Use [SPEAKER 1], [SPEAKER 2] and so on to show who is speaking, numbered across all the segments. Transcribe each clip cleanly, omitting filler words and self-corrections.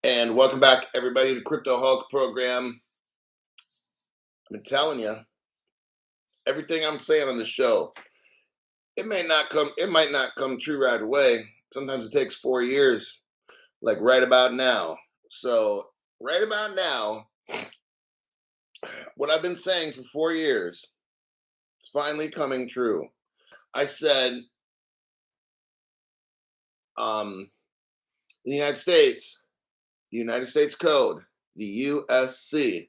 [SPEAKER 1] And welcome back, everybody, to Crypto Hulk program. I've been telling you everything I'm saying on the show. It might not come true right away. Sometimes it takes 4 years, like right about now. So, right about now, what I've been saying for 4 years is finally coming true. I said, the United States Code, the USC,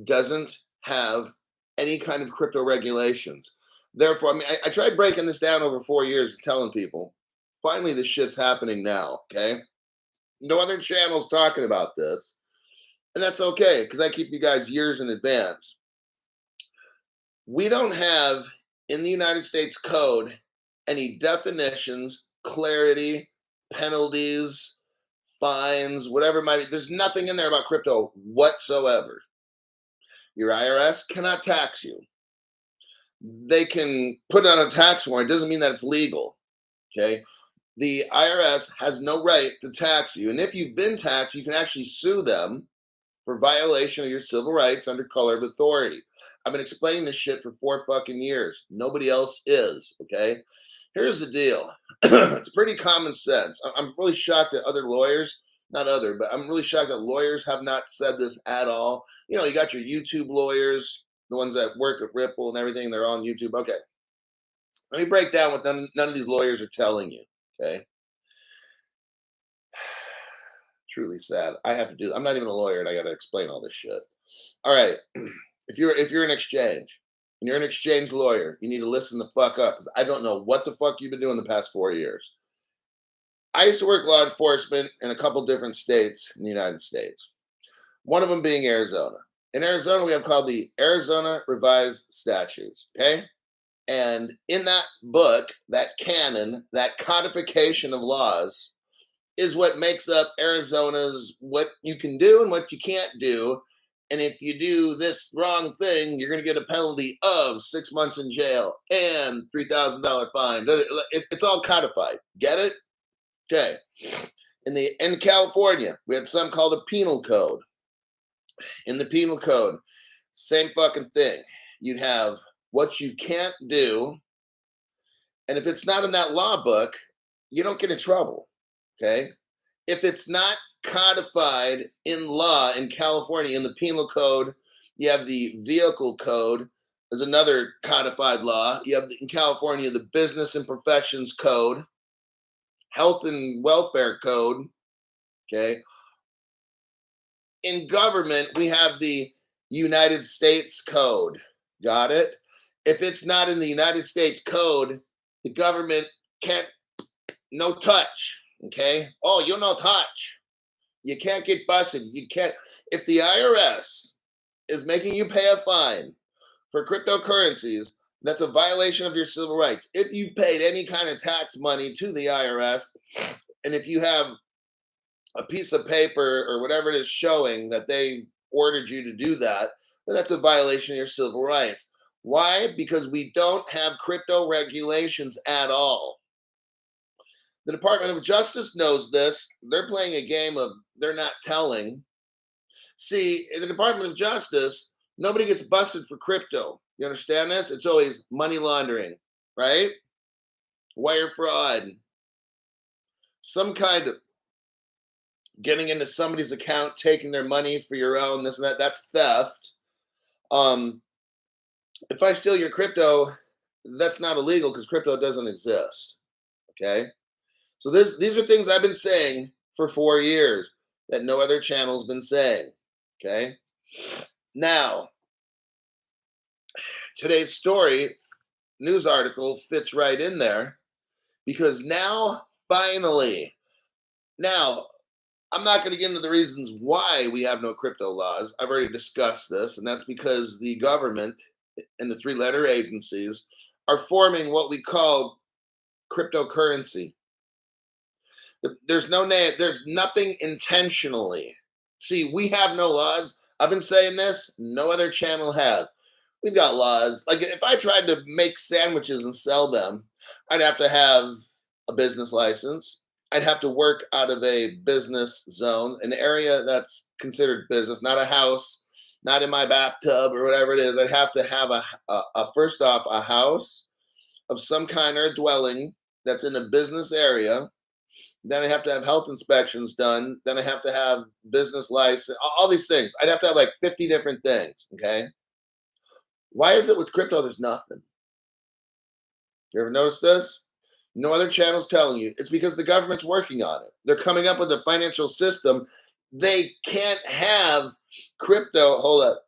[SPEAKER 1] doesn't have any kind of crypto regulations. Therefore, I tried breaking this down over 4 years and telling people, finally, this shit's happening now, okay? No other channels talking about this, and that's okay, because I keep you guys years in advance. We don't have, in the United States Code, any definitions, clarity, penalties, fines, whatever it might be. There's nothing in there about crypto whatsoever. Your IRS cannot tax you. They can put on a tax warrant. It doesn't mean that it's legal. Okay. The IRS has no right to tax you. And if you've been taxed, you can actually sue them for violation of your civil rights under color of authority. I've been explaining this shit for 4 fucking years. Nobody else is. Okay. Here's the deal. It's pretty common sense. I'm really shocked that other lawyers, not other, but I'm really shocked that lawyers have not said this at all. You know, you got your YouTube lawyers, the ones that work at Ripple and everything, they're on YouTube. Okay. Let me break down what none of these lawyers are telling you. Okay. Truly sad. I'm not even a lawyer and I got to explain all this shit. All right. If you're an exchange and you're an exchange lawyer, you need to listen the fuck up, because I don't know what the fuck you've been doing the past 4 years. I used to work law enforcement in a couple different states in the United States. One of them being Arizona. In Arizona, we have called the Arizona Revised Statutes. Okay. And in that book, that canon, that codification of laws is what makes up Arizona's what you can do and what you can't do. And if you do this wrong thing, you're going to get a penalty of 6 months in jail and $3,000 fine. It's all codified. Get it? Okay. In California, we had something called a penal code. In the penal code, same fucking thing. You'd have what you can't do. And if it's not in that law book, you don't get in trouble. Okay. If it's not codified in law in California, in the penal code, you have the vehicle code. There's another codified law. You have in California, the business and professions code, health and welfare code. Okay. In government, we have the United States Code. Got it? If it's not in the United States Code, the government can't, no touch. Okay? Oh, you're no touch. You can't get busted. You can't. If the IRS is making you pay a fine for cryptocurrencies, that's a violation of your civil rights. If you've paid any kind of tax money to the IRS, and if you have a piece of paper or whatever it is showing that they ordered you to do that, then that's a violation of your civil rights. Why? Because we don't have crypto regulations at all. The Department of Justice knows this. They're playing a game of they're not telling. See, in the Department of Justice, nobody gets busted for crypto. You understand this? It's always money laundering, right? Wire fraud. Some kind of getting into somebody's account, taking their money for your own, this and that. That's theft. If I steal your crypto, that's not illegal because crypto doesn't exist. Okay? So these are things I've been saying for 4 years that no other channel's been saying. Okay. Now, today's story, news article fits right in there because now, finally, I'm not going to get into the reasons why we have no crypto laws. I've already discussed this, and that's because the government and the 3-letter agencies are forming what we call cryptocurrency. There's no name. There's nothing intentionally. See, we have no laws. I've been saying this. No other channel has. We've got laws. Like if I tried to make sandwiches and sell them, I'd have to have a business license. I'd have to work out of a business zone, an area that's considered business, not a house, not in my bathtub or whatever it is. I'd have to have a first off, a house of some kind or a dwelling that's in a business area. Then I have to have health inspections done. Then I have to have business license, all these things. I'd have to have like 50 different things. Okay. Why is it with crypto there's nothing? You ever notice this? No other channels telling you. It's because the government's working on it. They're coming up with a financial system. They can't have crypto. Hold up.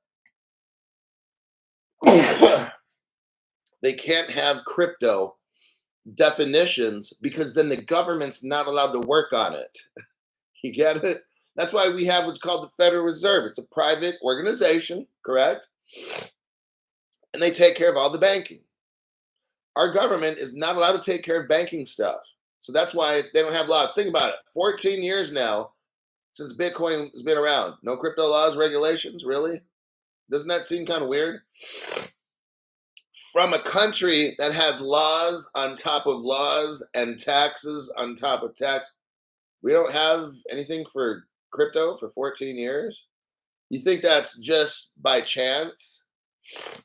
[SPEAKER 1] They can't have crypto definitions because then the government's not allowed to work on it. You get it? That's why we have what's called the Federal Reserve. It's a private organization, correct? And they take care of all the banking. Our government is not allowed to take care of banking stuff. So that's why they don't have laws. Think about it. 14 years now since Bitcoin has been around. No crypto laws, regulations, really? Doesn't that seem kind of weird? From a country that has laws on top of laws and taxes on top of tax, we don't have anything for crypto for 14 years? You think that's just by chance?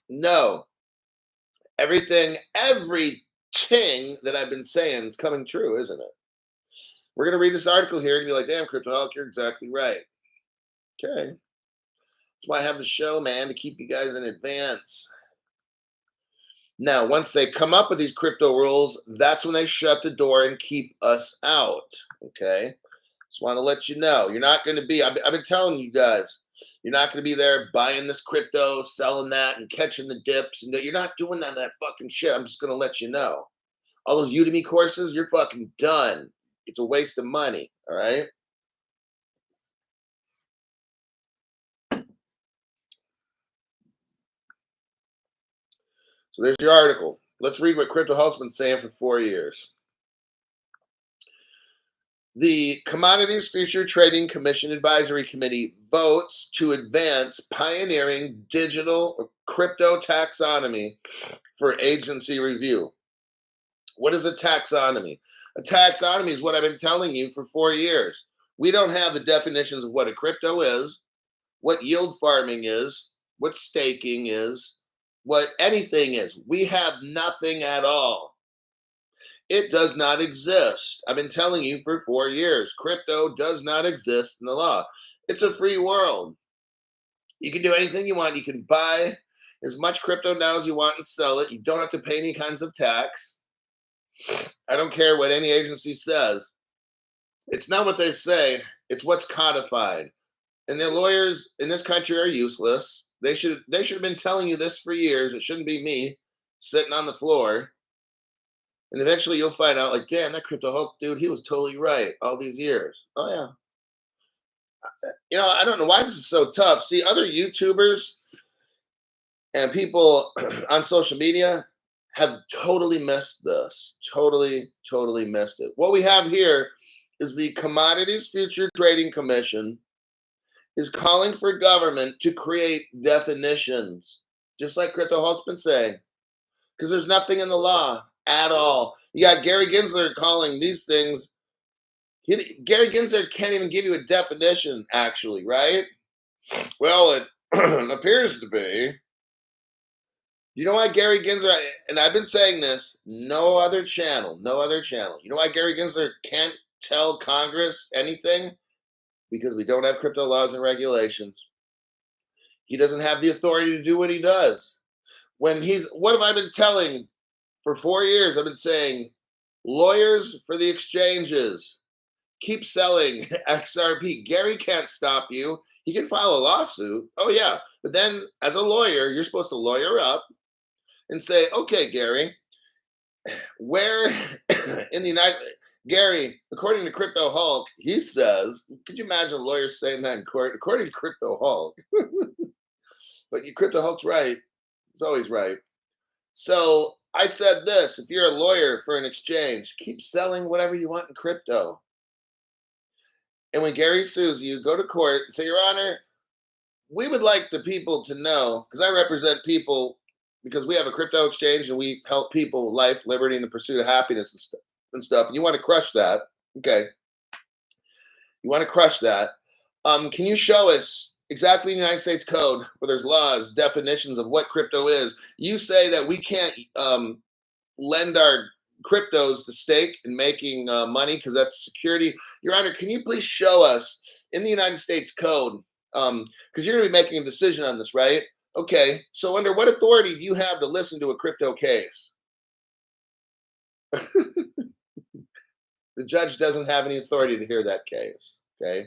[SPEAKER 1] No. Everything that I've been saying is coming true, isn't it? We're going to read this article here and be like, damn, Cryptoholic, you're exactly right. Okay. That's why I have the show, man, to keep you guys in advance. Now, once they come up with these crypto rules, that's when they shut the door and keep us out. Okay. Just want to let you know, you're not going to be, I've been telling you guys, you're not going to be there buying this crypto, selling that, and catching the dips. And you're not doing that fucking shit. I'm just going to let you know. All those Udemy courses, you're fucking done. It's a waste of money. All right. So there's your article. Let's read what Cryptoholic's been saying for 4 years. The Commodities Future Trading Commission Advisory Committee votes to advance pioneering digital crypto taxonomy for agency review. What is a taxonomy? A taxonomy is what I've been telling you for 4 years. We don't have the definitions of what a crypto is, what yield farming is, what staking is, what anything is. We have nothing at all. It does not exist. I've been telling you for 4 years. Crypto does not exist in the law. It's a free world. You can do anything you want. You can buy as much crypto now as you want and sell it. You don't have to pay any kinds of tax. I don't care what any agency says. It's not what they say. It's what's codified. And the lawyers in this country are useless. They should have been telling you this for years. It shouldn't be me sitting on the floor. And eventually you'll find out, like, damn, that Cryptoholic dude, he was totally right all these years. Oh, yeah. You know, I don't know why this is so tough. See, other YouTubers and people on social media have totally missed this. Totally missed it. What we have here is the Commodities Future Trading Commission is calling for government to create definitions, just like Cryptoholic's been saying, because there's nothing in the law at all. You got Gary Gensler calling these things. Gary Gensler can't even give you a definition, actually, right? Well, it appears to be. You know why Gary Gensler, and I've been saying this, no other channel. You know why Gary Gensler can't tell Congress anything? Because we don't have crypto laws and regulations. He doesn't have the authority to do what he does. What have I been telling for 4 years? I've been saying, lawyers for the exchanges, keep selling XRP. Gary can't stop you. He can file a lawsuit. Oh, yeah. But then as a lawyer, you're supposed to lawyer up and say, okay, Gary, where in the Gary, according to Cryptoholic, he says, could you imagine a lawyer saying that in court? According to Cryptoholic. But Cryptoholic's right. He's always right. So I said this, if you're a lawyer for an exchange, keep selling whatever you want in crypto. And when Gary sues you, go to court and say, Your Honor, we would like the people to know, because I represent people, because we have a crypto exchange and we help people with life, liberty, and the pursuit of happiness and stuff. And you want to crush that. Okay, you want to crush that. Can you show us exactly in the United States Code where there's laws, definitions of what crypto is? You say that we can't lend our cryptos to stake and making money because that's security. Your Honor, can you please show us in the United States Code? Because you're going to be making a decision on this, right? Okay, so under what authority do you have to listen to a crypto case? The judge doesn't have any authority to hear that case. Okay.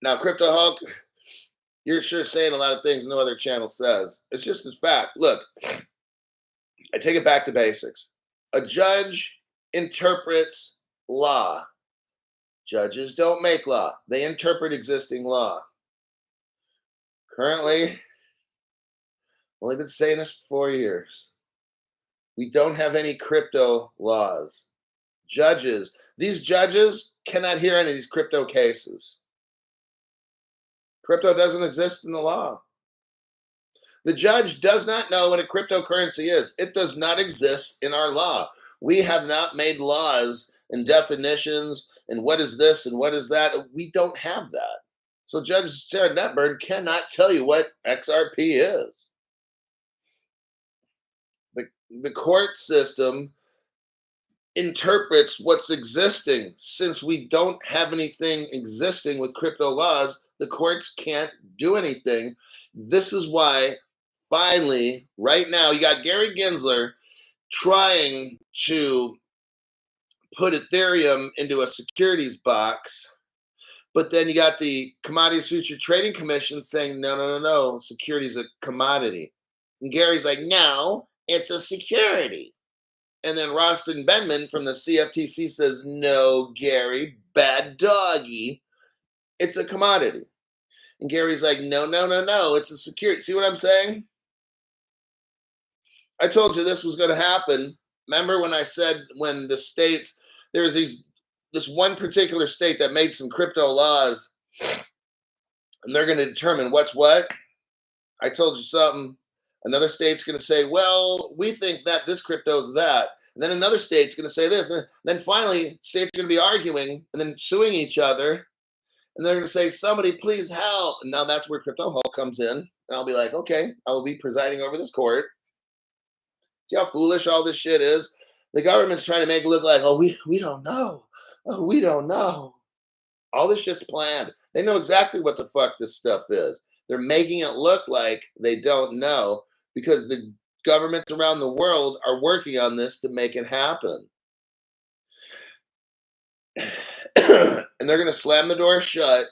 [SPEAKER 1] Now, Crypto Hulk, you're sure saying a lot of things no other channel says. It's just a fact. Look, I take it back to basics. A judge interprets law. Judges don't make law, they interpret existing law. Currently, only been saying this for 4 years. We don't have any crypto laws. These judges cannot hear any of these crypto cases. Crypto doesn't exist in the law. The judge does not know what a cryptocurrency is. It does not exist in our law. We have not made laws and definitions and what is this and what is that. We don't have that. So Judge Sarah Netburn cannot tell you what XRP is. The court system interprets what's existing. Since we don't have anything existing with crypto laws, the courts can't do anything. This is why finally, right now, you got Gary Gensler trying to put Ethereum into a securities box, but then you got the Commodities Future Trading Commission saying, no, no, no, no, security is a commodity. And Gary's like, no, it's a security. And then Rostin Benman from the CFTC says, no, Gary, bad doggy, it's a commodity. And Gary's like, no, no, no, no, it's a security. See what I'm saying? I told you this was going to happen. Remember when I said when the states, there's this one particular state that made some crypto laws and they're going to determine what's what? I told you something. Another state's going to say, well, we think that this crypto is that. And then another state's going to say this. And then finally, states are going to be arguing and then suing each other. And they're going to say, somebody please help. And now that's where Crypto Hulk comes in. And I'll be like, okay, I will be presiding over this court. See how foolish all this shit is? The government's trying to make it look like, oh, we don't know. Oh, we don't know. All this shit's planned. They know exactly what the fuck this stuff is. They're making it look like they don't know because the governments around the world are working on this to make it happen. And they're going to slam the door shut.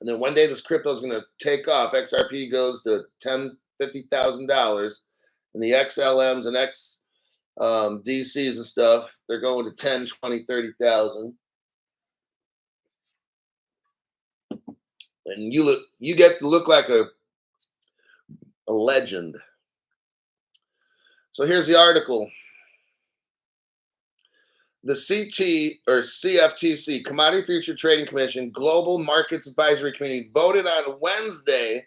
[SPEAKER 1] And then one day this crypto is going to take off. XRP goes to $10,000, $50,000. And the XLMs and DCs and stuff, they're going to 10, 20, 30,000. And you get to look like a legend. So here's the article. The CFTC, Commodity Future Trading Commission, Global Markets Advisory Committee, voted on Wednesday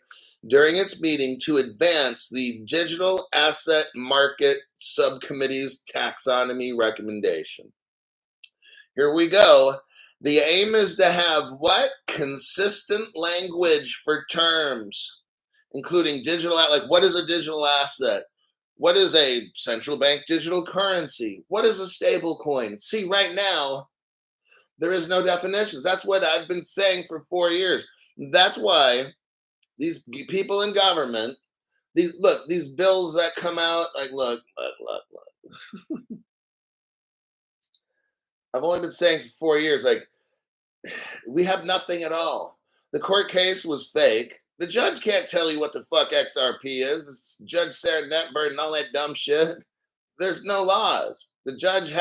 [SPEAKER 1] during its meeting to advance the Digital Asset Market Subcommittee's taxonomy recommendation. Here we go. The aim is to have what? Consistent language for terms, including digital, like what is a digital asset? What is a central bank digital currency? What is a stable coin? See, right now, there is no definitions. That's what I've been saying for 4 years. That's why these people in government, these bills that come out, like, look. I've only been saying for 4 years, like, we have nothing at all. The court case was fake. The judge can't tell you what the fuck XRP is. It's Judge Sarah Netburn and all that dumb shit. There's no laws. The judge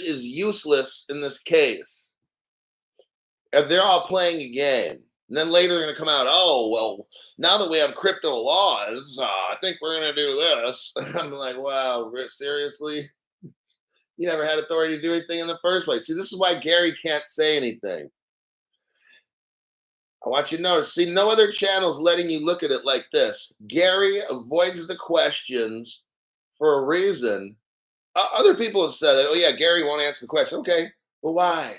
[SPEAKER 1] is useless in this case. And they're all playing a game. And then later they're going to come out, oh, well, now that we have crypto laws, I think we're going to do this. I'm like, wow, seriously? You never had authority to do anything in the first place. See, this is why Gary can't say anything. I want you to notice, see, no other channel is letting you look at it like this. Gary avoids the questions for a reason Other people have said that, oh, yeah, Gary won't answer the question. Okay, well, why?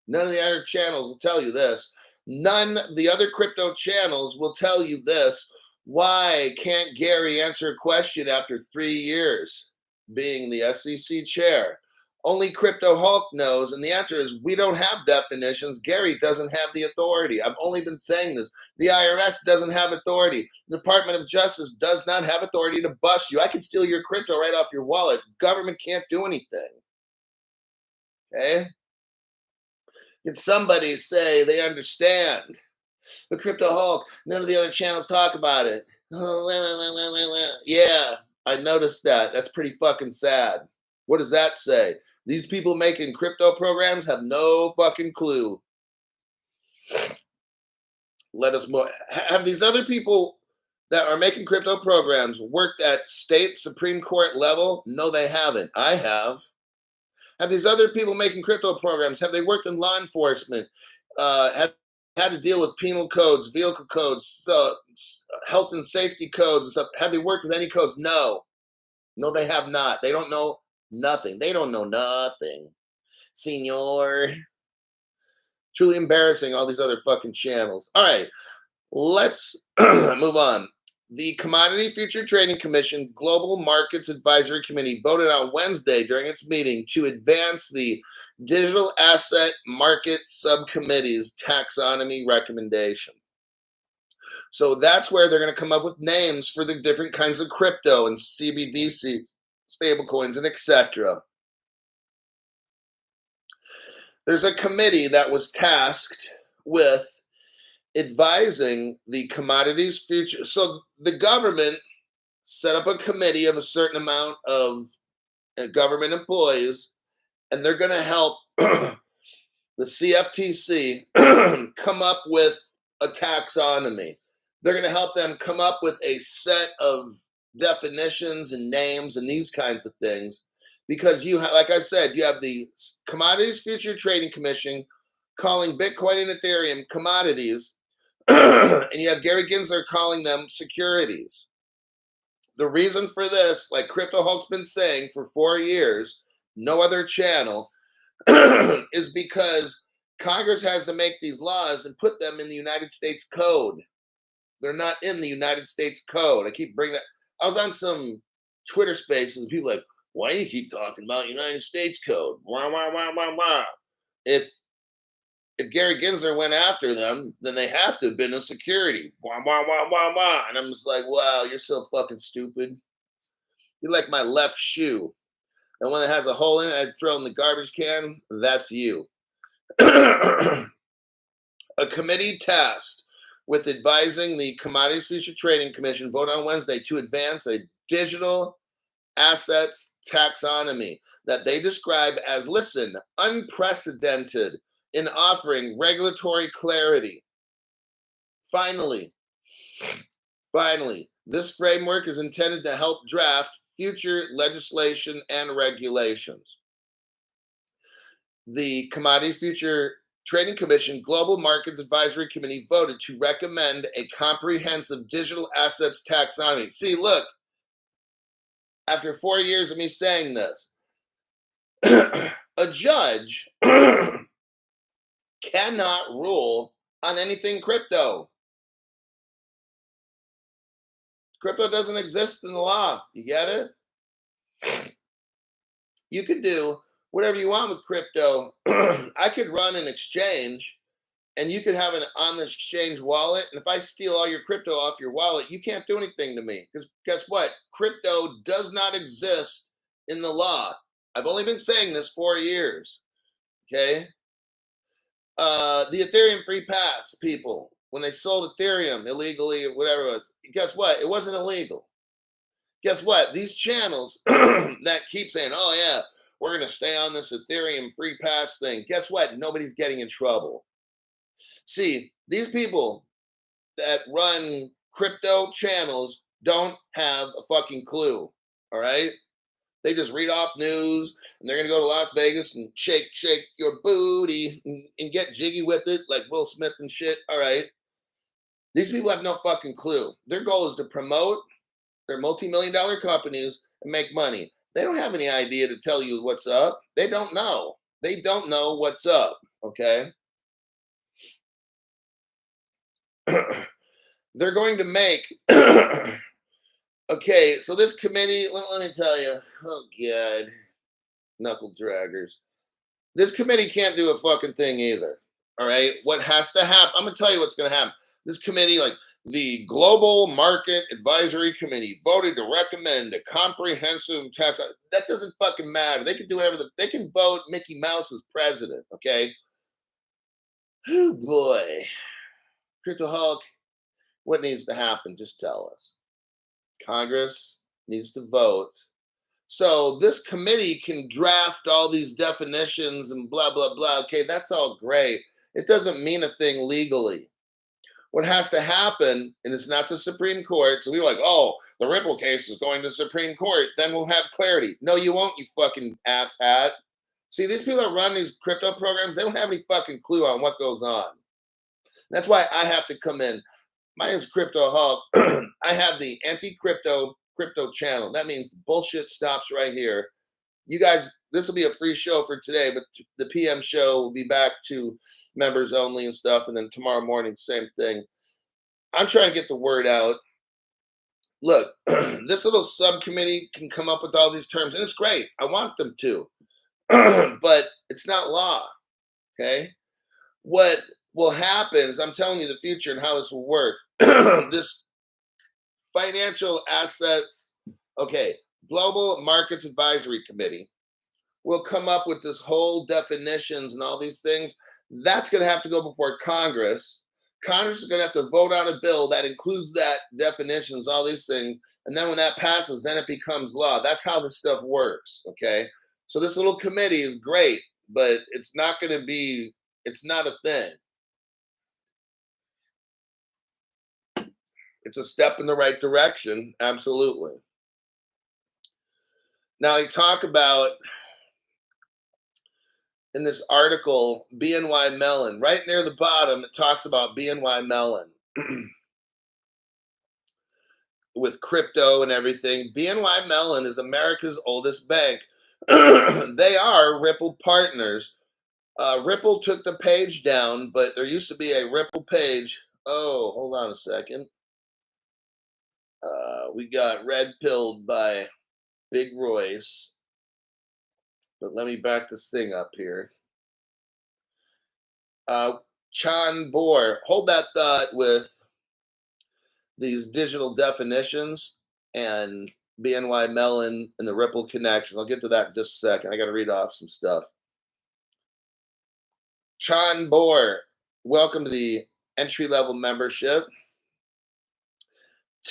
[SPEAKER 1] None of the other channels will tell you this. None of the other crypto channels will tell you this. Why can't Gary answer a question after 3 years being the SEC chair? Only Crypto Hulk knows, and the answer is we don't have definitions. Gary doesn't have the authority. I've only been saying this. The IRS doesn't have authority. The Department of Justice does not have authority to bust you. I can steal your crypto right off your wallet. Government can't do anything. Okay? Can somebody say they understand? The Crypto Hulk, none of the other channels talk about it. Yeah, I noticed that. That's pretty fucking sad. What does that say? These people making crypto programs have no fucking clue. Let us move. Have these other people that are making crypto programs worked at state Supreme Court level? No, they haven't. I have. Have these other people making crypto programs, have they worked in law enforcement? Have had to deal with penal codes, vehicle codes, health and safety codes and stuff? Have they worked with any codes? No. No, they have not. They don't know nothing. They don't know nothing. Senor. Truly embarrassing, all these other fucking channels. All right, let's move on. The Commodity Future Trading Commission Global Markets Advisory Committee voted on Wednesday during its meeting to advance the Digital Asset Market Subcommittee's taxonomy recommendation. So that's where they're going to come up with names for the different kinds of crypto and CBDCs, stablecoins, and etc. There's a committee that was tasked with advising the commodities future. So the government set up a committee of a certain amount of government employees, and they're going to help the CFTC come up with a taxonomy. They're going to help them come up with a set of definitions and names and these kinds of things. Because you have, like I said, you have the Commodities Future Trading Commission calling Bitcoin and Ethereum commodities, and you have Gary Gensler calling them securities. The reason for this, like Crypto Hulk's been saying for 4 years, no other channel, is because Congress has to make these laws and put them in the United States Code. They're not in the United States Code. I keep bringing that. I was on some Twitter spaces and people like, why do you keep talking about United States Code? Wah, wah, wah, wah, wah. If Gary Gensler went after them, then they have to have been a security. Wah, wah, wah, wah, wah. And I'm just like, wow, you're so fucking stupid. You're like my left shoe. The one that has a hole in it, I'd throw in the garbage can. That's you. A committee tasked with advising the Commodities Future Trading Commission voted on Wednesday to advance a digital assets taxonomy that they describe as, listen, unprecedented in offering regulatory clarity. Finally, this framework is intended to help draft future legislation and regulations. The Commodity Future Trading Commission Global Markets Advisory Committee voted to recommend a comprehensive digital assets taxonomy. See, look, after 4 years of me saying this, a judge cannot rule on anything crypto. Crypto doesn't exist in the law. You get it? You can do whatever you want with crypto. I could run an exchange and you could have an on the exchange wallet. And if I steal all your crypto off your wallet, you can't do anything to me. Because guess what? Crypto does not exist in the law. I've only been saying this 4 years. Okay? The Ethereum free pass people, when they sold Ethereum illegally or whatever it was, guess what? It wasn't illegal. Guess what? These channels that keep saying, oh yeah, we're going to stay on this Ethereum free pass thing. Guess what? Nobody's getting in trouble. See, these people that run crypto channels don't have a fucking clue. All right? They just read off news and they're going to go to Las Vegas and shake your booty and get jiggy with it like Will Smith and shit. All right. These people have no fucking clue. Their goal is to promote their multi-million-dollar companies and make money. They don't have any idea to tell you what's up. They don't know. They don't know what's up. Okay. They're going to make. Okay, so this committee, let me tell you. Oh, God. Knuckle draggers. This committee can't do a fucking thing either. All right. What has to happen? I'm going to tell you what's going to happen. This committee, like the Global Market Advisory Committee, voted to recommend a comprehensive tax. That doesn't fucking matter. They can do whatever. They can vote Mickey Mouse as president. Okay. Oh, boy. Crypto Hulk, what needs to happen? Just tell us. Congress needs to vote. So this committee can draft all these definitions and blah, blah, blah. Okay, that's all great. It doesn't mean a thing legally. What has to happen, and it's not the Supreme Court. So we were like, oh, the Ripple case is going to the Supreme Court. Then we'll have clarity. No, you won't, you fucking asshat. See, these people that run these crypto programs, they don't have any fucking clue on what goes on. That's why I have to come in. My name is Crypto Hulk. I have the anti-crypto channel. That means the bullshit stops right here. You guys, this will be a free show for today, but the PM show will be back to members only and stuff. And then tomorrow morning, same thing. I'm trying to get the word out. Look, this little subcommittee can come up with all these terms, and it's great. I want them to, but it's not law. Okay. What will happen is, I'm telling you the future and how this will work. This financial assets, okay, Global Markets Advisory Committee will come up with this whole definitions and all these things. That's going to have to go before Congress. Congress is going to have to vote on a bill that includes that definitions, all these things. And then when that passes, then it becomes law. That's how this stuff works. Okay. So this little committee is great, but it's not going to be, it's not a thing. It's a step in the right direction. Absolutely. Now, I talk about in this article, BNY Mellon, right near the bottom, it talks about BNY Mellon with crypto and everything. BNY Mellon is America's oldest bank. They are Ripple partners. Ripple took the page down, but there used to be a Ripple page. Oh, hold on a second. We got red pilled by Big Royce. But let me back this thing up here. Chan Boer, hold that thought with these digital definitions and BNY Mellon and the Ripple connection. I'll get to that in just a second. I got to read off some stuff. Chan Boer, welcome to the entry-level membership.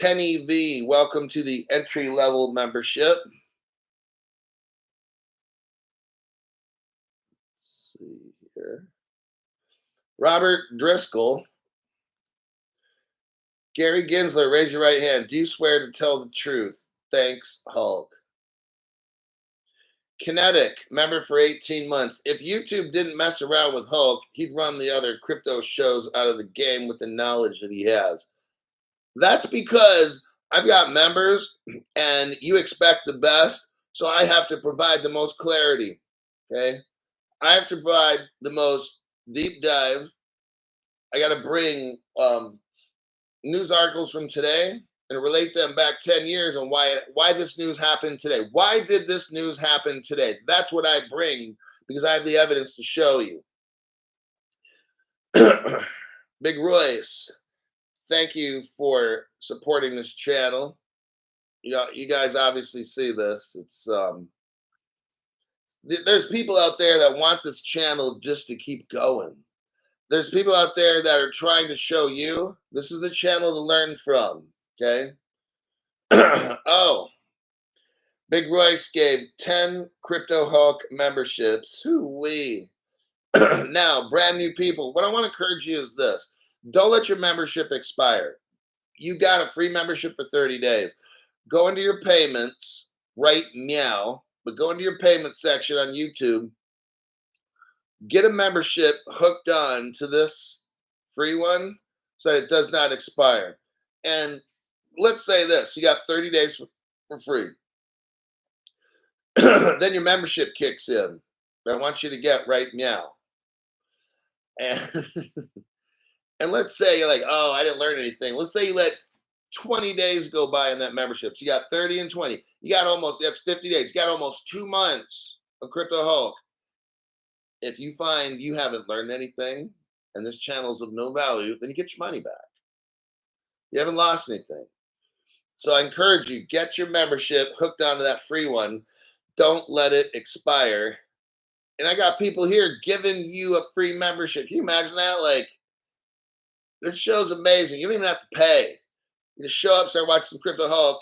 [SPEAKER 1] 10EV, welcome to the entry-level membership. Let's see here. Robert Driscoll. Gary Gensler, raise your right hand. Do you swear to tell the truth? Thanks, Hulk. Kinetic, member for 18 months. If YouTube didn't mess around with Hulk, he'd run the other crypto shows out of the game with the knowledge that he has. That's because I've got members and you expect the best, so I have to provide the most clarity, okay? I have to provide the most deep dive. I got to bring news articles from today and relate them back 10 years on why this news happened today. Why did this news happen today? That's what I bring because I have the evidence to show you. Big Royce, thank you for supporting this channel. You guys obviously see this. It's there's people out there that want this channel just to keep going. There's people out there that are trying to show you this is the channel to learn from. Okay. Oh, Big Royce gave 10 Crypto Hulk memberships. Hoo-wee. Now, brand new people, what I want to encourage you is this. Don't let your membership expire. You got a free membership for 30 days. Go into your payments right now, but go into your payment section on YouTube. Get a membership hooked on to this free one so that it does not expire. And let's say this, you got 30 days for free. Then your membership kicks in. I want you to get right now. And and let's say you're like, oh, I didn't learn anything. Let's say you let 20 days go by in that membership. So you got 30 and 20. You got almost, that's 50 days. You got almost 2 months of Crypto Hulk. If you find you haven't learned anything and this channel is of no value, then you get your money back. You haven't lost anything. So I encourage you, get your membership hooked onto that free one. Don't let it expire. And I got people here giving you a free membership. Can you imagine that? Like, this show's amazing. You don't even have to pay. You just show up, start watching some Crypto Hulk.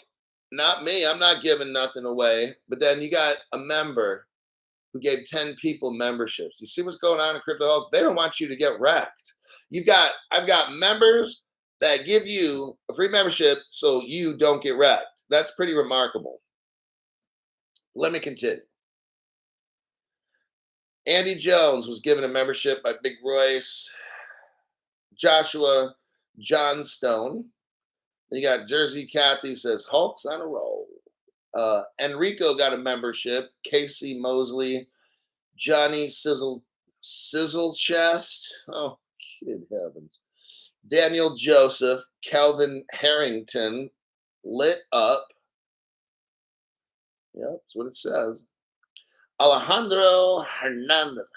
[SPEAKER 1] Not me. I'm not giving nothing away. But then you got a member who gave 10 people memberships. You see what's going on in Crypto Hulk? They don't want you to get wrecked. I've got members that give you a free membership so you don't get wrecked. That's pretty remarkable. Let me continue. Andy Jones was given a membership by Big Royce. Joshua Johnstone. You got Jersey Kathy says Hulk's on a roll. Enrico got a membership. Casey Mosley, Johnny Sizzle Chest. Oh, good heavens. Daniel Joseph, Calvin Harrington, lit up. Yep, that's what it says. Alejandro Hernandez.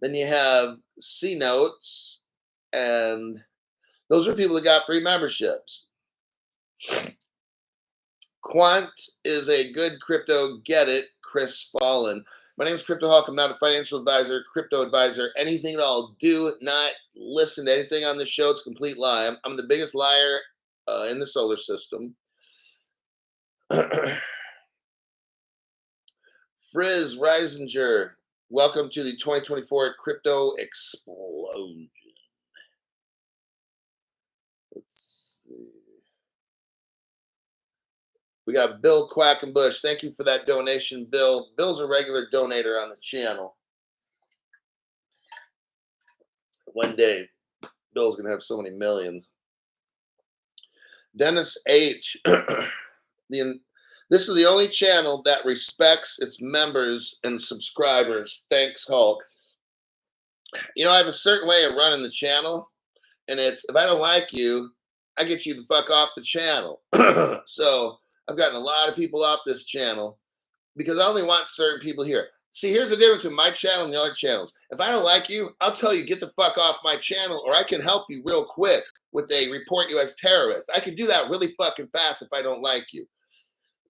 [SPEAKER 1] Then you have C Notes, and those are people that got free memberships. Quant is a good crypto. Get it, Chris Fallen. My name is Crypto Hawk. I'm not a financial advisor, crypto advisor, anything at all. Do not listen to anything on this show. It's a complete lie. I'm the biggest liar in the solar system. Frizz Reisinger, welcome to the 2024 Crypto Explosion. Let's see. We got Bill Quackenbush. Thank you for that donation, Bill. Bill's a regular donator on the channel. One day, Bill's going to have so many millions. Dennis H. This is the only channel that respects its members and subscribers. Thanks, Hulk. You know, I have a certain way of running the channel, and it's, if I don't like you, I get you the fuck off the channel. So I've gotten a lot of people off this channel because I only want certain people here. See, here's the difference between my channel and the other channels. If I don't like you, I'll tell you, get the fuck off my channel, or I can help you real quick with a report you as terrorist. I can do that really fucking fast if I don't like you.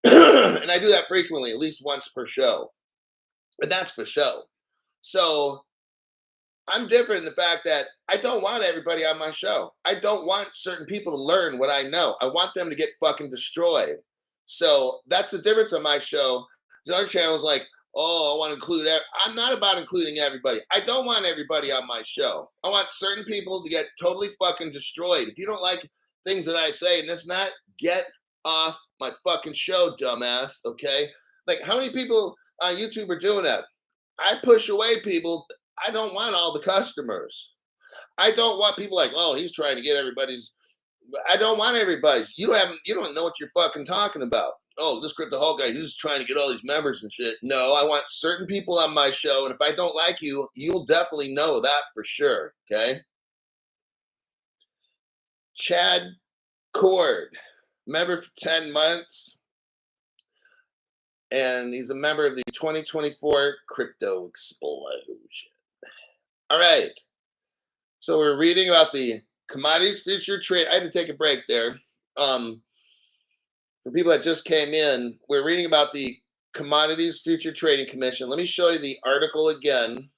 [SPEAKER 1] And I do that frequently, at least once per show. But that's for show. So I'm different in the fact that I don't want everybody on my show. I don't want certain people to learn what I know. I want them to get fucking destroyed. So that's the difference on my show. The other channels like, oh, I want to include I'm not about including everybody. I don't want everybody on my show. I want certain people to get totally fucking destroyed. If you don't like things that I say and this and that, get off my fucking show, dumbass, okay? Like, how many people on YouTube are doing that? I push away people. I don't want all the customers. I don't want people like, oh, he's trying to get everybody's. I don't want everybody's. You don't know what you're fucking talking about. Oh, this Crypto Hulk guy, he's just trying to get all these members and shit. No, I want certain people on my show, and if I don't like you, you'll definitely know that for sure, okay? Chad Cord, member for 10 months, and he's a member of the 2024 Crypto Explosion. All right, so we're reading about the commodities future trade. I had to take a break there. For people that just came in, we're reading about the Commodities Future Trading Commission. Let me show you the article again.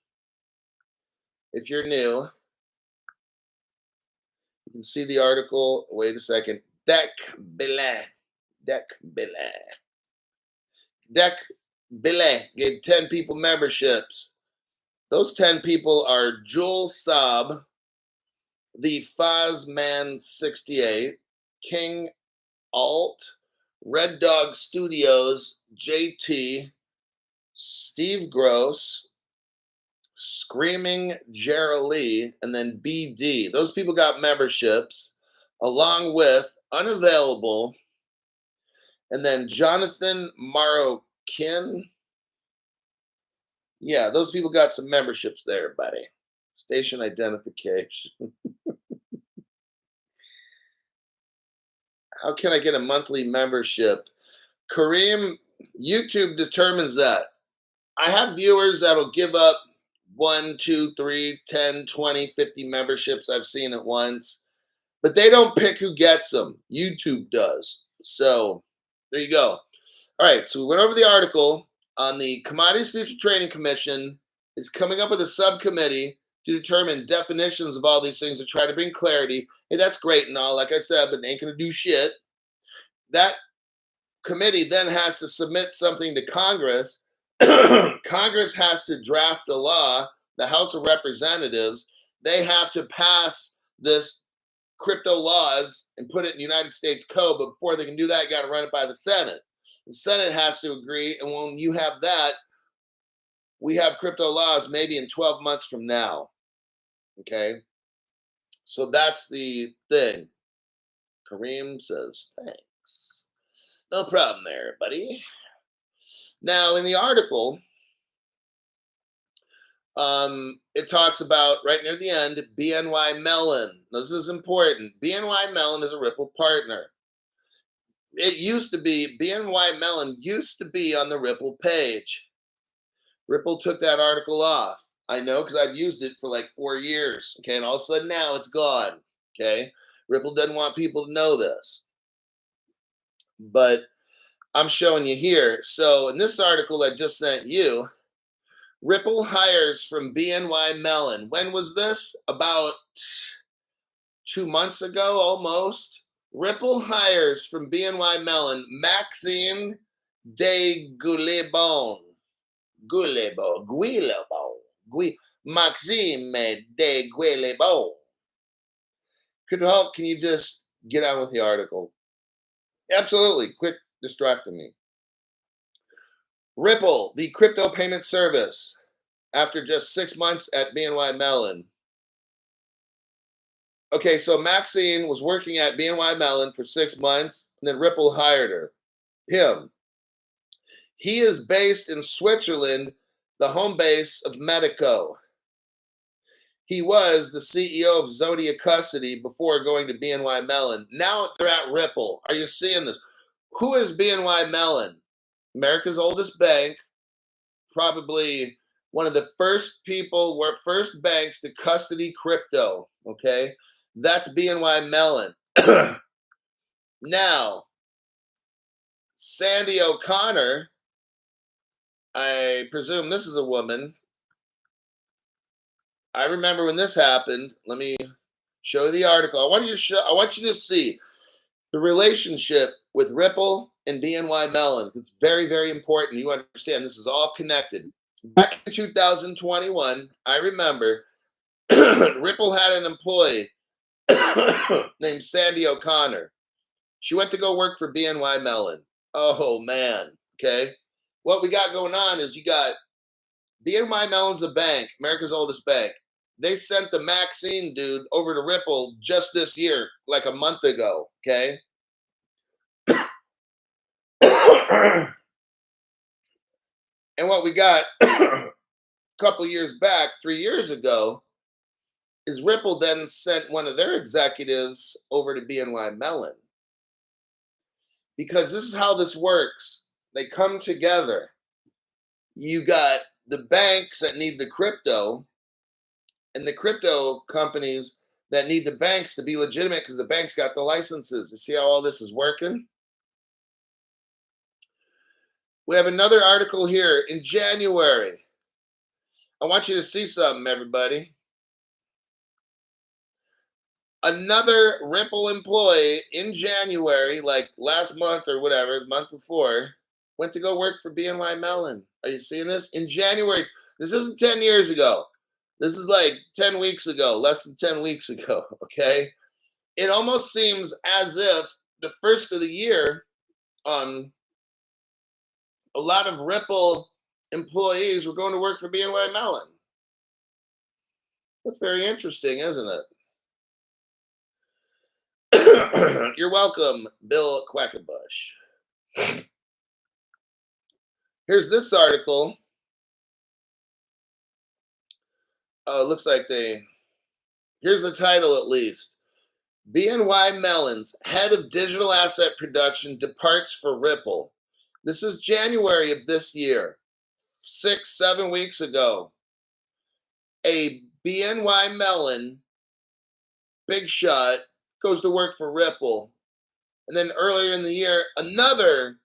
[SPEAKER 1] If you're new, you can see the article. Wait a second. Deck Billet gave 10 people memberships. Those 10 people are Jewel Saab, the Fazman 68, King Alt, Red Dog Studios, JT, Steve Gross, Screaming Jerry, and then BD. Those people got memberships, along with unavailable And then Jonathan Marokin. Yeah, those people got some memberships there, buddy. Station identification. How can I get a monthly membership? Kareem, YouTube determines that. I have viewers that'll give up 1, 2, 3, 10, 20, 50 memberships. I've seen it once, but they don't pick who gets them. YouTube does. So there you go. All right. So we went over the article on the Commodities Future Trading Commission is coming up with a subcommittee to determine definitions of all these things to try to bring clarity. Hey, that's great and all, like I said, but it ain't going to do shit. That committee then has to submit something to Congress. Congress has to draft a law. The House of Representatives, they have to pass this crypto laws and put it in the United States code. But before they can do that, you got to run it by the Senate. The Senate has to agree. And when you have that, we have crypto laws maybe in 12 months from now. Okay. So that's the thing. Kareem says, thanks. No problem there, buddy. Now, in the article, it talks about, right near the end, BNY Mellon. This is important. BNY Mellon is a Ripple partner. It used to be, BNY Mellon used to be on the Ripple page. Ripple took that article off. I know because I've used it for like 4 years. Okay, and all of a sudden now it's gone. Okay, Ripple doesn't want people to know this. But I'm showing you here. So in this article I just sent you, Ripple hires from BNY Mellon. When was this? About 2 months ago, almost. Ripple hires from BNY Mellon Maxime de Maxime de Guillebon. Could help. Can you just get on with the article? Absolutely. Quit distracting me. Ripple, the crypto payment service, after just 6 months at BNY Mellon. Okay, so Maxine was working at BNY Mellon for 6 months, and then Ripple hired him. He is based in Switzerland, the home base of Medico. He was the CEO of Zodia Custody before going to BNY Mellon. Now they're at Ripple. Are you seeing this? Who is BNY Mellon? America's oldest bank, probably one of the first banks to custody crypto. Okay, that's BNY Mellon. Now, Sandy O'Connor, I presume this is a woman. I remember when this happened. Let me show you the article. I want you to see the relationship with Ripple and BNY Mellon. It's very, very important. You understand this is all connected. Back in 2021, I remember Ripple had an employee named Sandy O'Connor. She went to go work for BNY Mellon. Oh, man. Okay. What we got going on is you got BNY Mellon's a bank, America's oldest bank. They sent the Maxine dude over to Ripple just this year, like a month ago. Okay. And what we got a couple years back, 3 years ago, is Ripple then sent one of their executives over to BNY Mellon. Because this is how this works. They come together. You got the banks that need the crypto and the crypto companies that need the banks to be legitimate because the banks got the licenses. You see how all this is working? We have another article here in January. I want you to see something, everybody. Another Ripple employee in January, like last month or whatever, the month before, went to go work for BNY Mellon. Are you seeing this? In January, this isn't 10 years ago. This is like 10 weeks ago, less than 10 weeks ago, okay? It almost seems as if the first of the year, a lot of Ripple employees were going to work for BNY Mellon. That's very interesting, isn't it? You're welcome, Bill Quackenbush. Here's this article. Oh, it looks like here's the title at least. BNY Mellon's head of digital asset production departs for Ripple. This is January of this year, 7 weeks ago. A BNY Mellon big shot goes to work for Ripple. And then earlier in the year, another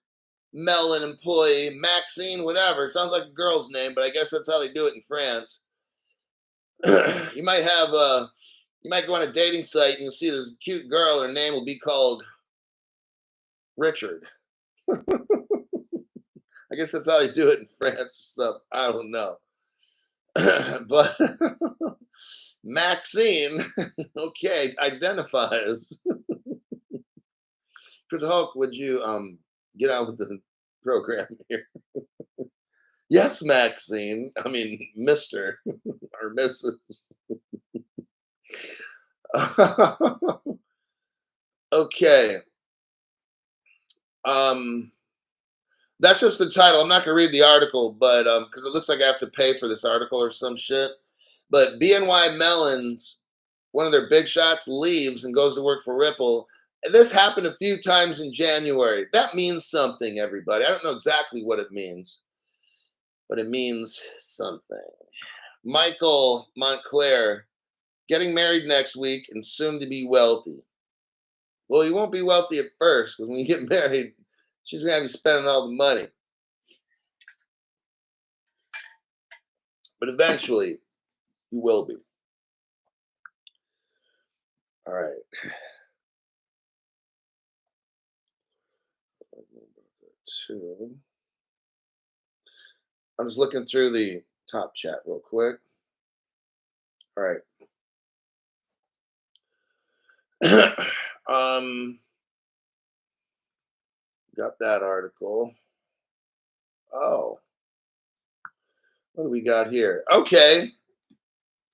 [SPEAKER 1] Mellon employee, Maxine, whatever, sounds like a girl's name, but I guess that's how they do it in France. You might go on a dating site and you'll see this cute girl. Her name will be called Richard. I guess that's how they do it in France or something. I don't know. But Maxine, okay, identifies. Good Hulk, would you get out with the program here? Yes, Maxine. I mean, Mr. or Mrs. Okay. That's just the title. I'm not gonna read the article, but because it looks like I have to pay for this article or some shit. But BNY Mellon's one of their big shots leaves and goes to work for Ripple. And this happened a few times in January. That means something, everybody. I don't know exactly what it means, but it means something. Michael Montclair getting married next week and soon to be wealthy. Well, he won't be wealthy at first, because when you get married, she's gonna have you spending all the money. But eventually, you will be. All right. I'm just looking through the top chat real quick. All right. Got that article. Oh, what do we got here? Okay,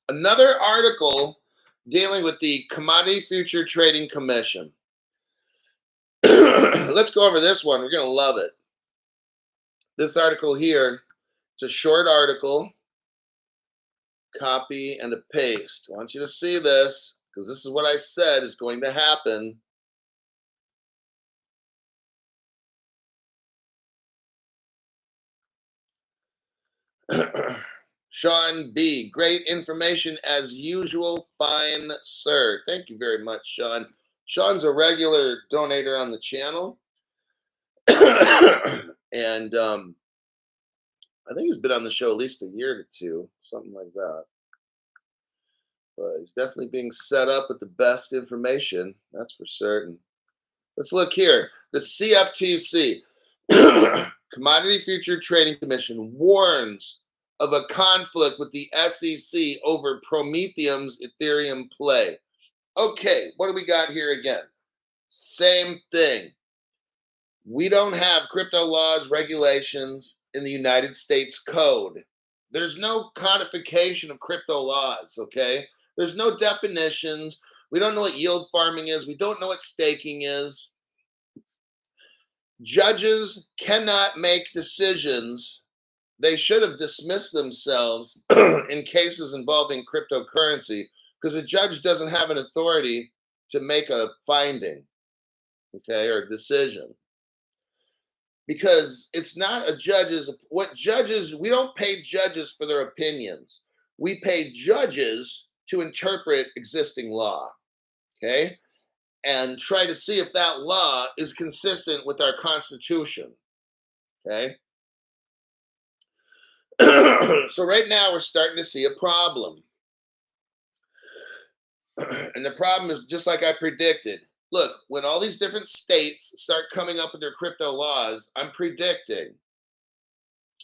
[SPEAKER 1] another article dealing with the Commodity Future Trading Commission. Let's go over this one. We're gonna love it. This article here, it's a short article. Copy and a paste. I want you to see this, because this is what I said is going to happen. Sean B. Great information as usual. Fine, sir. Thank you very much, Sean. Sean's a regular donator on the channel. And I think he's been on the show at least a year or two, something like that. But he's definitely being set up with the best information. That's for certain. Let's look here. The CFTC, Commodity Future Trading Commission, warns of a conflict with the SEC over Prometheum's Ethereum play. Okay, what do we got here again? Same thing. We don't have crypto laws, regulations in the United States Code. There's no codification of crypto laws, okay? There's no definitions. We don't know what yield farming is. We don't know what staking is. Judges cannot make decisions. They should have dismissed themselves in cases involving cryptocurrency, because a judge doesn't have an authority to make a finding, okay, or a decision. Because it's not a judge's, we don't pay judges for their opinions. We pay judges to interpret existing law, okay, and try to see if that law is consistent with our Constitution, okay. So right now we're starting to see a problem. And the problem is just like I predicted. Look, when all these different states start coming up with their crypto laws, I'm predicting,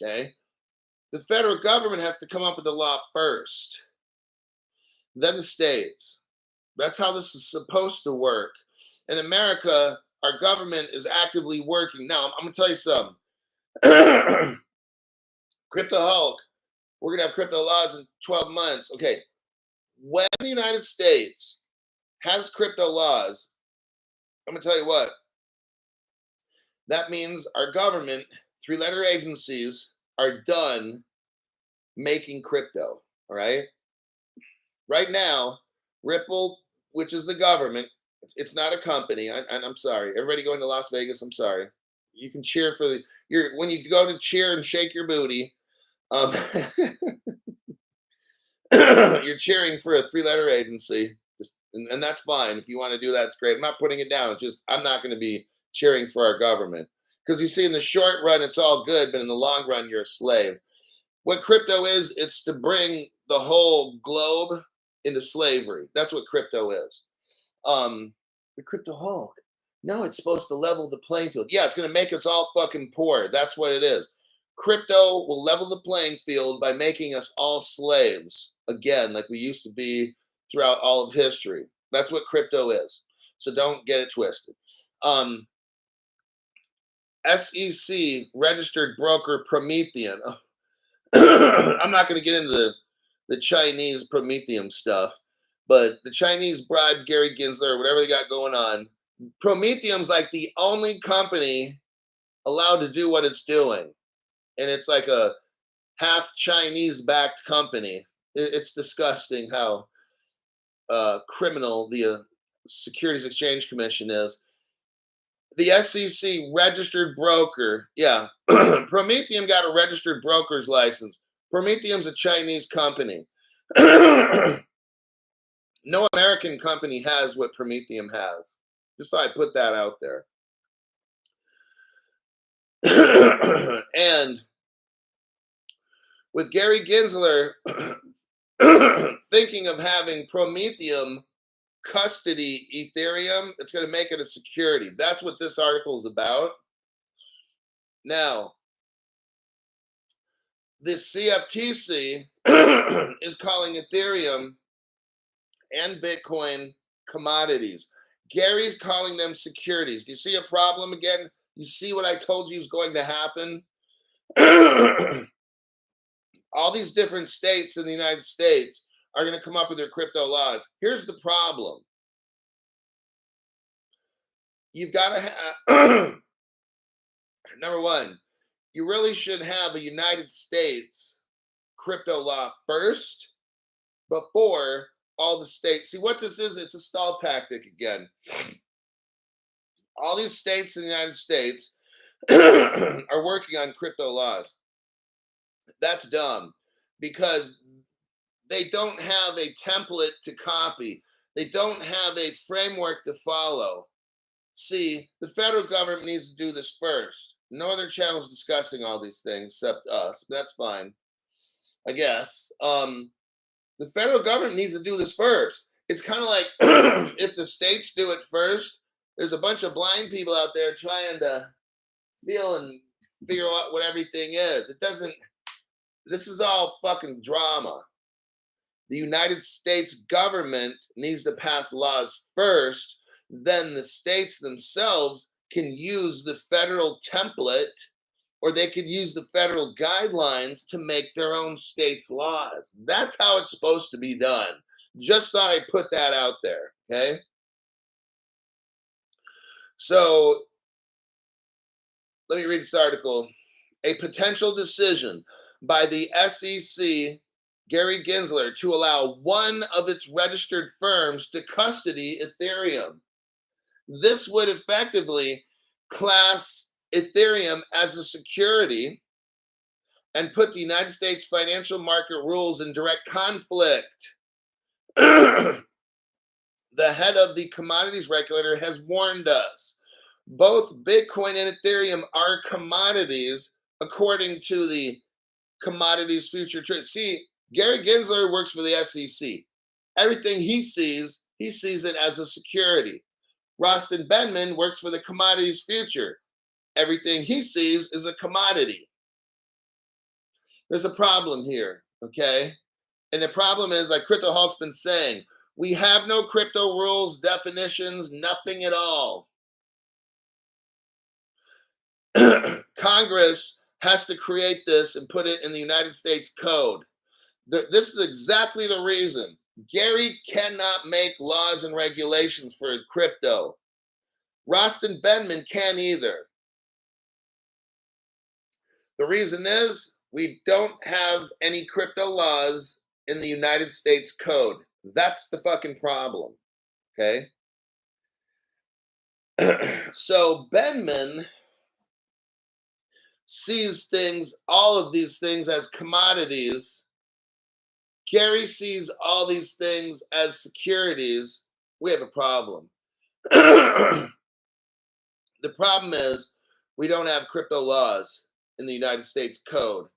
[SPEAKER 1] okay, the federal government has to come up with the law first, then the states. That's how this is supposed to work. In America, our government is actively working. Now, I'm going to tell you something. Crypto Hulk, we're going to have crypto laws in 12 months. Okay, when the United States has crypto laws, I'm going to tell you what, That means our government, three-letter agencies, are done making crypto. All right. Right now, Ripple, which is the government, it's not a company. And I'm sorry, everybody going to Las Vegas. I'm sorry. You can cheer for when you go to cheer and shake your booty. Um, you're cheering for a three-letter agency, and that's fine. If you want to do that, it's great. I'm not putting it down. It's just I'm not going to be cheering for our government because you see, in the short run, it's all good, but in the long run, you're a slave. What crypto is, it's to bring the whole globe into slavery. That's what crypto is. The crypto Hulk. No, it's supposed to level the playing field. Yeah, it's going to make us all fucking poor. That's what it is. Crypto will level the playing field by making us all slaves again, like we used to be throughout all of history. That's what crypto is. So don't get it twisted. SEC registered broker Promethean. I'm not going to get into the Chinese Prometheum stuff, but the Chinese bribed Gary Gensler or whatever they got going on. Prometheum's like the only company allowed to do what it's doing. And it's like a half Chinese backed company. It's disgusting how criminal the Securities Exchange Commission is. The SEC registered broker. Yeah. Prometheum got a registered broker's license. Prometheum's a Chinese company. No American company has what Prometheum has. Just thought I'd put that out there. And with Gary Gensler thinking of having Prometheum custody Ethereum, it's going to make it a security. That's what this article is about. Now, the CFTC is calling Ethereum and Bitcoin commodities. Gary's calling them securities. Do you see a problem again? You see what I told you is going to happen? All these different states in the United States are going to come up with their crypto laws. Here's the problem. You've got to have, number one, you really should have a United States crypto law first before all the states. See what this is? It's a stall tactic again. All these states in the United States are working on crypto laws. That's dumb because they don't have a template to copy. They don't have a framework to follow. See, the federal government needs to do this first. No other channels discussing all these things except us. That's fine, I guess. The federal government needs to do this first. It's kind of like if the states do it first, there's a bunch of blind people out there trying to feel and figure out what everything is. It doesn't. This is all fucking drama. The United States government needs to pass laws first. Then the states themselves can use the federal template, or they could use the federal guidelines to make their own state's laws. That's how it's supposed to be done. Just thought I'd put that out there, okay? So let me read this article. A potential decision by the SEC, Gary Gensler, to allow one of its registered firms to custody Ethereum. This would effectively class Ethereum as a security and put the United States financial market rules in direct conflict. The head of the commodities regulator has warned us. Both Bitcoin and Ethereum are commodities according to the Commodities Future Trade. See, Gary Gensler works for the SEC. Everything he sees it as a security. Rostin Benman works for the Commodities Future. Everything he sees is a commodity. There's a problem here, okay? And the problem is, like Crypto Hulk's been saying, we have no crypto rules, definitions, nothing at all. Congress has to create this and put it in the United States Code. This is exactly the reason. Gary cannot make laws and regulations for crypto. Rostin Benman can't either. The reason is we don't have any crypto laws in the United States Code. That's the fucking problem. Okay. So Benman sees things, all of these things, as commodities. Gary sees all these things as securities. We have a problem. The problem is we don't have crypto laws in the United States Code.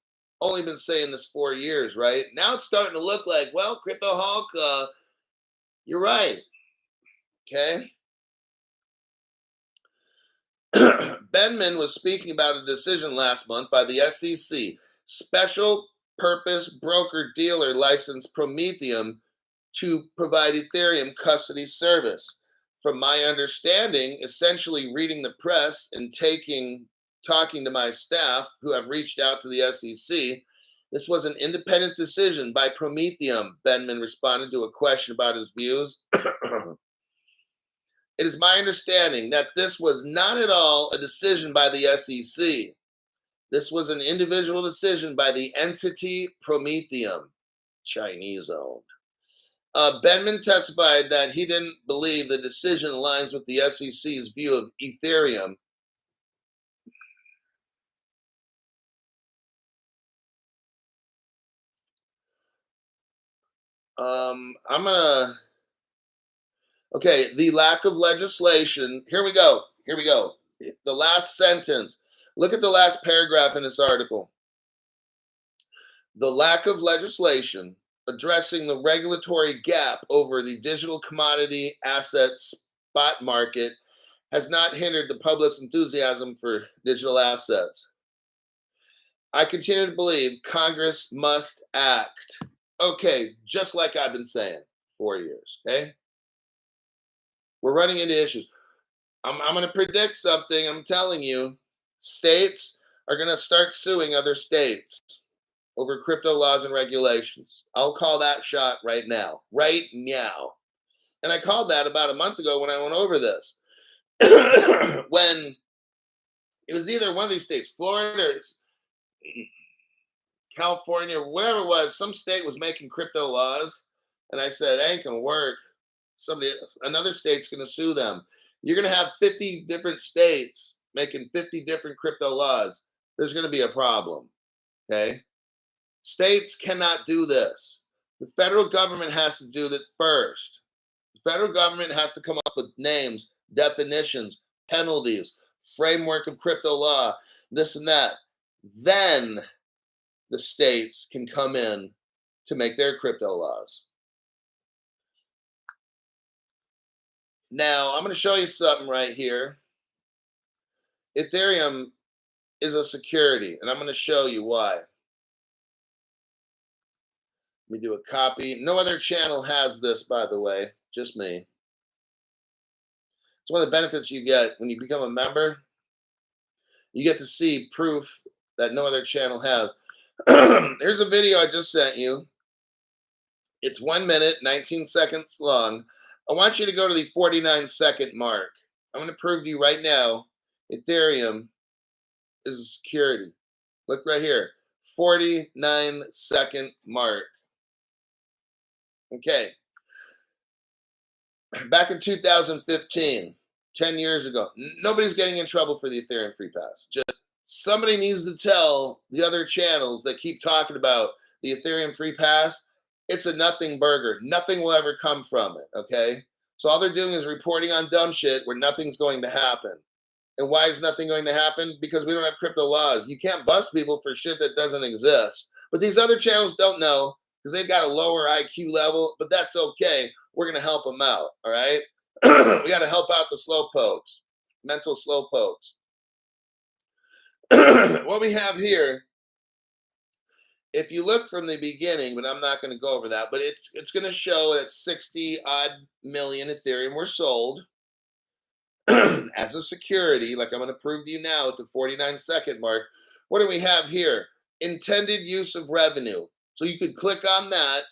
[SPEAKER 1] Only been saying this 4 years, right? Now it's starting to look like, well, Crypto Hulk, you're right. Okay. Benman was speaking about a decision last month by the SEC, Special Purpose Broker Dealer License Prometheum, to provide Ethereum custody service. From my understanding, essentially reading the press and talking to my staff who have reached out to the SEC, this was an independent decision by Prometheum. Benman responded to a question about his views. It is my understanding that this was not at all a decision by the SEC. This was an individual decision by the entity Prometheum, Chinese owned. Benman testified that he didn't believe the decision aligns with the SEC's view of Ethereum. Okay, the lack of legislation. Here we go. The last sentence. Look at the last paragraph in this article. The lack of legislation addressing the regulatory gap over the digital commodity asset spot market has not hindered the public's enthusiasm for digital assets. I continue to believe Congress must act. Okay, just like I've been saying 4 years, okay? We're running into issues. I'm going to predict something. I'm telling you, states are going to start suing other states over crypto laws and regulations. I'll call that shot right now. Right meow. And I called that about a month ago when I went over this. When it was either one of these states, Florida or California, or whatever it was, some state was making crypto laws. And I said, it ain't going to work. Another state's going to sue them. You're going to have 50 different states making 50 different crypto laws. There's going to be a problem. Okay. States cannot do this. The federal government has to do that first. The federal government has to come up with names, definitions, penalties, framework of crypto law, this and that. Then the states can come in to make their crypto laws. Now, I'm going to show you something right here. Ethereum is a security, and I'm going to show you why. Let me do a copy. No other channel has this, by the way, just me. It's one of the benefits you get when you become a member. You get to see proof that no other channel has. Here's a video I just sent you. It's 1 minute, 19 seconds long. I want you to go to the 49-second mark. I'm going to prove to you right now, Ethereum is a security. Look right here, 49-second mark. Okay. Back in 2015, 10 years ago, nobody's getting in trouble for the Ethereum free pass. Just somebody needs to tell the other channels that keep talking about the Ethereum free pass, it's a nothing burger. Nothing will ever come from it, okay? So all they're doing is reporting on dumb shit where nothing's going to happen. And why is nothing going to happen? Because we don't have crypto laws. You can't bust people for shit that doesn't exist. But these other channels don't know because they've got a lower IQ level, but that's okay. We're going to help them out, all right? We got to help out the slow pokes, mental slow pokes. What we have here, if you look from the beginning, but I'm not going to go over that, but it's going to show that 60-odd million Ethereum were sold as a security, like I'm going to prove to you now at the 49-second mark. What do we have here? Intended use of revenue. So you could click on that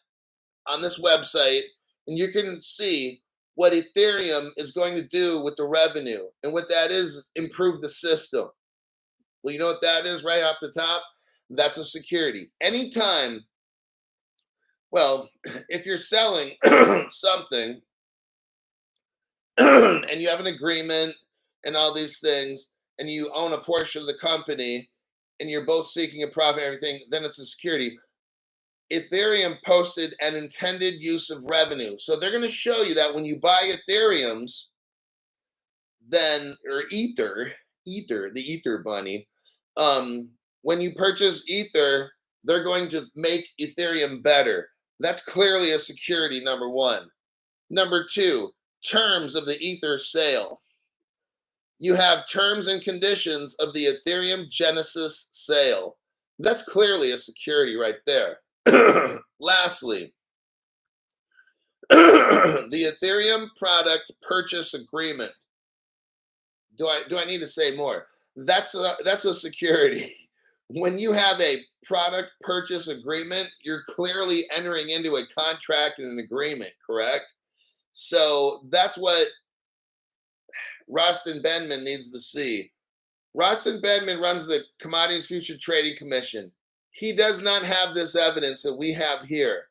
[SPEAKER 1] on this website, and you can see what Ethereum is going to do with the revenue. And what that is improve the system. Well, you know what that is right off the top? That's a security. Anytime, well, if you're selling something and you have an agreement and all these things, and you own a portion of the company and you're both seeking a profit and everything, then it's a security. Ethereum posted an intended use of revenue. So they're going to show you that when you buy Ethereums, then, or Ether, the Ether bunny, when you purchase Ether, they're going to make Ethereum better. That's clearly a security, number one. Number two, terms of the Ether sale. You have terms and conditions of the Ethereum Genesis sale. That's clearly a security right there. Lastly, the Ethereum product purchase agreement. Do I need to say more? That's a security. When you have a product purchase agreement, you're clearly entering into a contract and an agreement, correct? So that's what Rostin Benman needs to see. Rostin Benman runs the Commodities Future Trading Commission. He does not have this evidence that we have here.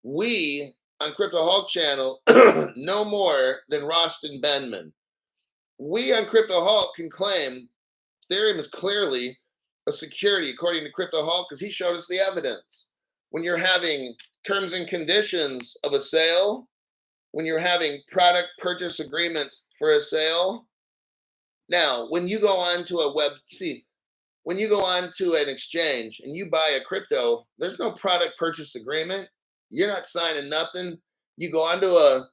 [SPEAKER 1] We on Crypto Hulk channel know more than Rostin Benman. We on Crypto Hulk can claim Ethereum is clearly a security according to Crypto Hulk because he showed us the evidence. When you're having terms and conditions of a sale, when you're having product purchase agreements for a sale. Now, when you go on to when you go on to an exchange and you buy a crypto, there's no product purchase agreement. You're not signing nothing. You go onto a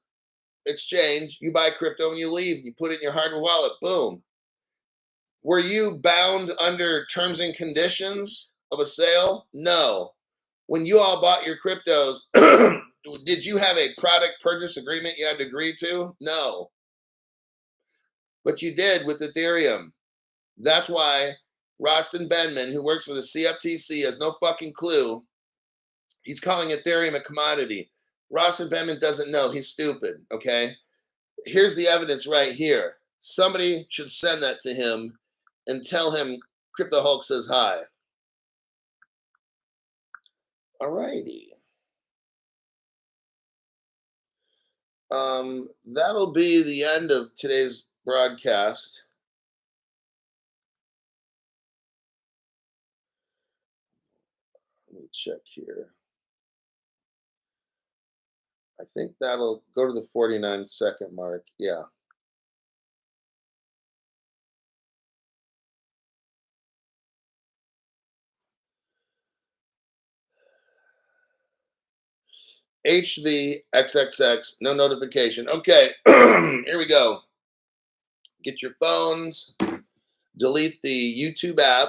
[SPEAKER 1] exchange, you buy crypto and you leave. You put it in your hardware wallet, boom. Were you bound under terms and conditions of a sale? No. When you all bought your cryptos, did you have a product purchase agreement you had to agree to? No. But you did with Ethereum. That's why Rostin Benman, who works for the CFTC, has no fucking clue. He's calling Ethereum a commodity. Rostin Benman doesn't know. He's stupid, okay? Here's the evidence right here. Somebody should send that to him and tell him Crypto Hulk says hi. All righty. That'll be the end of today's broadcast. Let me check here. I think that'll go to the 49-second mark. Yeah. HVXXX, no notification. Okay, here we go. Get your phones, delete the YouTube app,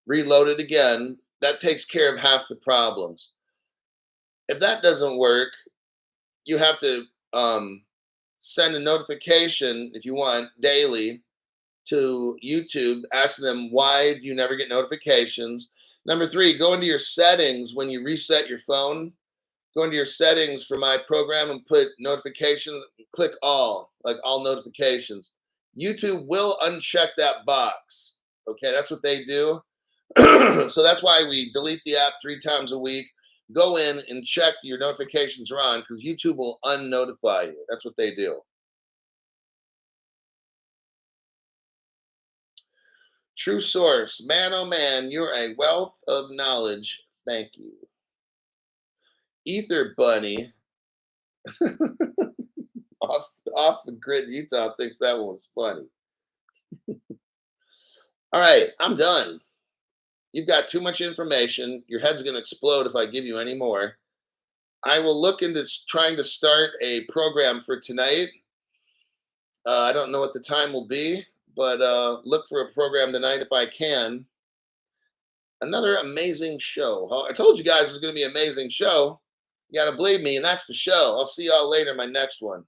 [SPEAKER 1] reload it again. That takes care of half the problems. If that doesn't work, you have to send a notification, if you want, daily to YouTube, ask them why do you never get notifications. Number three, go into your settings when you reset your phone. Go into your settings for my program and put notifications, click all, like all notifications. YouTube will uncheck that box. Okay, that's what they do. So that's why we delete the app 3 times a week. Go in and check your notifications are on because YouTube will unnotify you. That's what they do. True source. Man, oh man, you're a wealth of knowledge. Thank you. Ether Bunny. off the grid Utah thinks that one was funny. All right, I'm done. You've got too much information. Your head's going to explode if I give you any more. I will look into trying to start a program for tonight. I don't know what the time will be, but look for a program tonight if I can. Another amazing show. I told you guys it was going to be an amazing show. You got to believe me, and that's the show. I'll see y'all later in my next one.